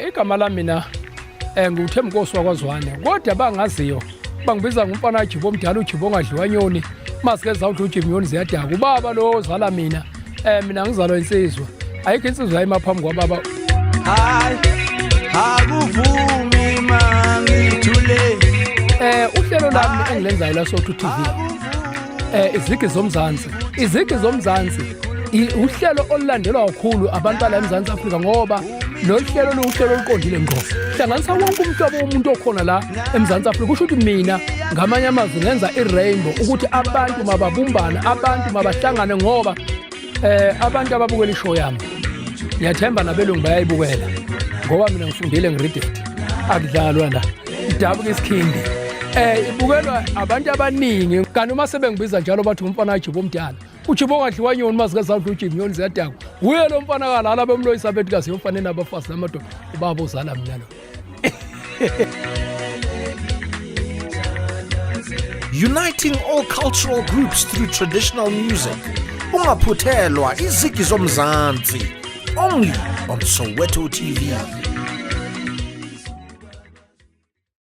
Igama lami mina nguThembinkosi wakwaZwane. Kodwa bangaziyo bangibiza ngumfana kaJibo omdala uJibo ongadliwa nyoni. Masike zawuthi uJimyoni ziyadaka. Ubaba lo ozala mina mina ngizalwa insizwa. Ayikho insizwa ayimaphambi kwababa. Hayi akuvumi mangithule. Uhlelo lami engilenzayo la Soweto TV. Izigi Zomzansi. Izigi Zomzansi uhlelo olulandelwa kakhulu abantu la eMzansi Afrika ngoba lo hlelo luhlelo oluqondile ngqo. Hlanganisa wonke umhlobo womuntu okhona la eMzansi Afrika. Kusho ukuthi mina ngamanye amazwi ngenza i-rainbow ukuthi abantu mababumbane, abantu mabahlangane ngoba abantu ababukela ishow yami. Ngiyathemba nabelungu bayayibukela ngoba mina ngifundile ngireaded. Akudlalwa la. Idabuka isikhindi. Ibukelwa abantu abaningi kanti uma sebengibiza njalo bathi umfana kaJibo omdala uJibo ongadliwa nyoni masike zawudla uJimyoni ziyadaka uye lo mfana kalala bemloyisa bethi kazi yofane nabafazi namadoda ubaba ozala mina lo. Uniting all cultural groups through traditional music. Ungaphuthelwa Izigi Zomzansi only on Soweto TV.